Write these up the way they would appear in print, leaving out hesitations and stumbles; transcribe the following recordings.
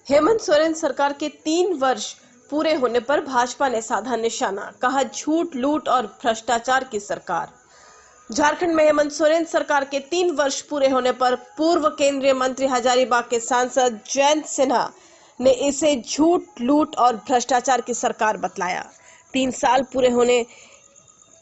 हेमंत सोरेन सरकार के 3 वर्ष पूरे होने पर भाजपा ने साधा निशाना, कहा झूठ, लूट और भ्रष्टाचार की सरकार। झारखंड में हेमंत सोरेन सरकार के 3 वर्ष पूरे होने पर पूर्व केंद्रीय मंत्री हजारीबाग के सांसद जयंत सिन्हा ने इसे झूठ, लूट और भ्रष्टाचार की सरकार बतलाया। 3 साल पूरे होने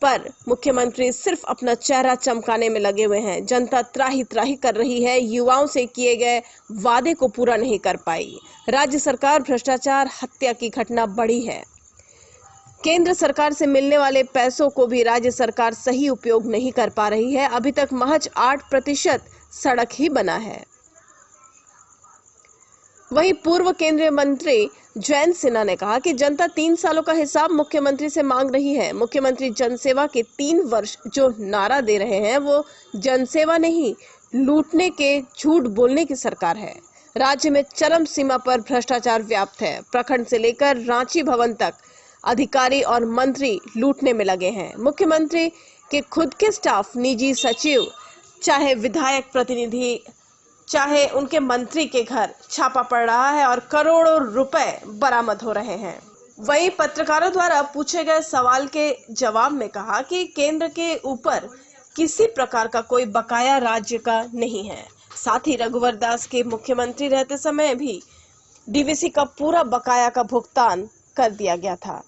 पर मुख्यमंत्री सिर्फ अपना चेहरा चमकाने में लगे हुए हैं। जनता त्राही त्राही कर रही है, युवाओं से किए गए वादे को पूरा नहीं कर पाई। राज्य सरकार भ्रष्टाचार, हत्या की घटना बढ़ी है। केंद्र सरकार से मिलने वाले पैसों को भी राज्य सरकार सही उपयोग नहीं कर पा रही है। अभी तक महज 8% सड़क ही बना है। वहीं पूर्व केंद्रीय मंत्री जयंत सिन्हा ने कहा कि जनता 3 सालों का हिसाब मुख्यमंत्री से मांग रही है। मुख्यमंत्री जनसेवा के 3 वर्ष जो नारा दे रहे हैं वो जनसेवा नहीं, लूटने के, झूठ बोलने की सरकार है। राज्य में चरम सीमा पर भ्रष्टाचार व्याप्त है। प्रखंड से लेकर रांची भवन तक अधिकारी और मंत्री लूटने में लगे हैं। मुख्यमंत्री के खुद के स्टाफ, निजी सचिव, चाहे विधायक प्रतिनिधि, चाहे उनके मंत्री के घर छापा पड़ रहा है और करोड़ों रुपए बरामद हो रहे हैं। वहीं पत्रकारों द्वारा पूछे गए सवाल के जवाब में कहा कि केंद्र के ऊपर किसी प्रकार का कोई बकाया राज्य का नहीं है। साथ ही रघुवर दास के मुख्यमंत्री रहते समय भी डीवीसी का पूरा बकाया का भुगतान कर दिया गया था।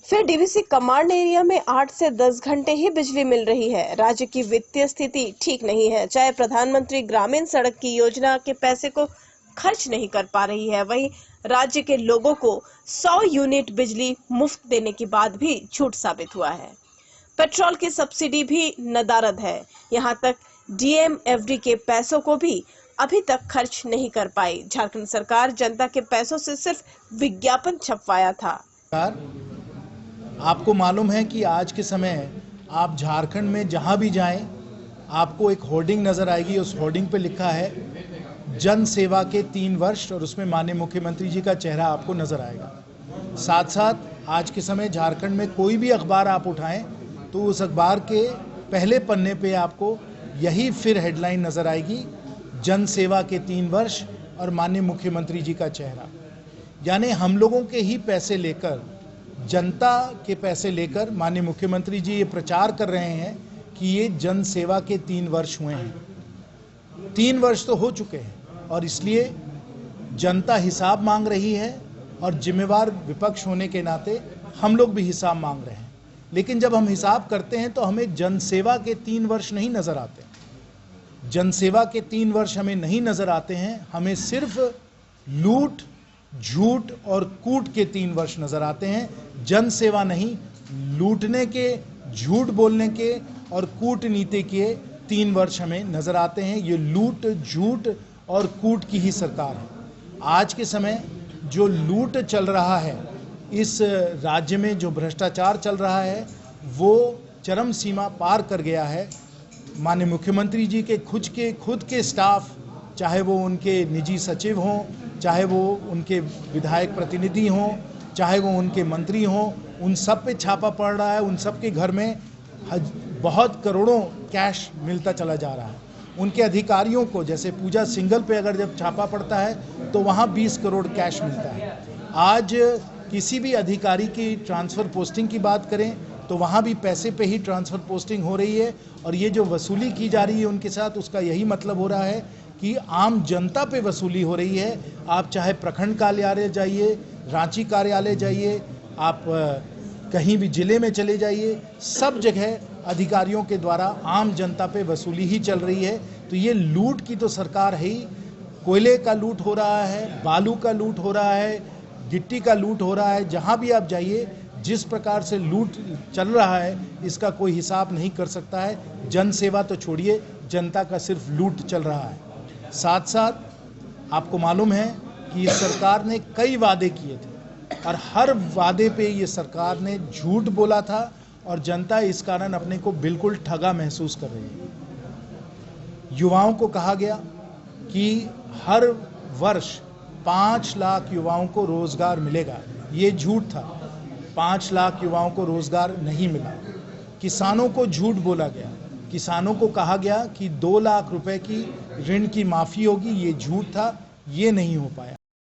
फिर डीवीसी कमांड एरिया में 8 से 10 घंटे ही बिजली मिल रही है। राज्य की वित्तीय स्थिति ठीक नहीं है। चाहे प्रधानमंत्री ग्रामीण सड़क की योजना के पैसे को खर्च नहीं कर पा रही है, वहीं राज्य के लोगों को 100 यूनिट बिजली मुफ्त देने के बाद भी झूठ साबित हुआ है। पेट्रोल की सब्सिडी भी नदारद है। यहां तक डीएम एफडी के पैसों को भी अभी तक खर्च नहीं कर पाई। झारखंड सरकार जनता के पैसों से सिर्फ विज्ञापन छपवाया था। आपको मालूम है कि आज के समय आप झारखंड में जहां भी जाएं, आपको एक होर्डिंग नज़र आएगी। उस होर्डिंग पे लिखा है जन सेवा के 3 वर्ष और उसमें माननीय मुख्यमंत्री जी का चेहरा आपको नज़र आएगा। साथ साथ आज के समय झारखंड में कोई भी अखबार आप उठाएं तो उस अखबार के पहले पन्ने पे आपको यही फिर हेडलाइन नज़र आएगी, जन सेवा के 3 वर्ष और माननीय मुख्यमंत्री जी का चेहरा। यानी हम लोगों के ही पैसे लेकर, जनता के पैसे लेकर माननीय मुख्यमंत्री जी ये प्रचार कर रहे हैं कि ये जन सेवा के 3 वर्ष हुए हैं। 3 वर्ष तो हो चुके हैं और इसलिए जनता हिसाब मांग रही है और जिम्मेवार विपक्ष होने के नाते हम लोग भी हिसाब मांग रहे हैं। लेकिन जब हम हिसाब करते हैं तो हमें जनसेवा के 3 वर्ष नहीं नज़र आते। जनसेवा के 3 वर्ष हमें नहीं नज़र आते हैं, हमें सिर्फ लूट, झूठ और कूट के 3 वर्ष नजर आते हैं। जन सेवा नहीं, लूटने के, झूठ बोलने के और कूटनीति के 3 वर्ष हमें नजर आते हैं। ये लूट, झूठ और कूट की ही सरकार है। आज के समय जो लूट चल रहा है, इस राज्य में जो भ्रष्टाचार चल रहा है वो चरम सीमा पार कर गया है। माननीय मुख्यमंत्री जी के खुद के स्टाफ, चाहे वो उनके निजी सचिव हों, चाहे वो उनके विधायक प्रतिनिधि हों, चाहे वो उनके मंत्री हों, उन सब पे छापा पड़ रहा है। उन सब के घर में बहुत करोड़ों कैश मिलता चला जा रहा है। उनके अधिकारियों को, जैसे पूजा सिंगल पे अगर जब छापा पड़ता है तो वहाँ 20 करोड़ कैश मिलता है। आज किसी भी अधिकारी की ट्रांसफ़र पोस्टिंग की बात करें तो वहाँ भी पैसे पे ही ट्रांसफ़र पोस्टिंग हो रही है और ये जो वसूली की जा रही है उनके साथ, उसका यही मतलब हो रहा है कि आम जनता पे वसूली हो रही है। आप चाहे प्रखंड कार्यालय जाइए, रांची कार्यालय जाइए, आप कहीं भी जिले में चले जाइए, सब जगह अधिकारियों के द्वारा आम जनता पे वसूली ही चल रही है। तो ये लूट की तो सरकार है ही। कोयले का लूट हो रहा है, बालू का लूट हो रहा है, गिट्टी का लूट हो रहा है। जहाँ भी आप जाइए, जिस प्रकार से लूट चल रहा है इसका कोई हिसाब नहीं कर सकता है। जन सेवा तो छोड़िए, जनता का सिर्फ लूट चल रहा है। साथ साथ आपको मालूम है कि इस सरकार ने कई वादे किए थे और हर वादे पे ये सरकार ने झूठ बोला था और जनता इस कारण अपने को बिल्कुल ठगा महसूस कर रही है। युवाओं को कहा गया कि हर वर्ष 5 लाख युवाओं को रोजगार मिलेगा, ये झूठ था। 5 लाख युवाओं को रोजगार नहीं मिला। किसानों को झूठ बोला गया, किसानों को कहा गया कि 2 लाख रुपए की ऋण की माफ़ी होगी, ये झूठ था, ये नहीं हो पाया।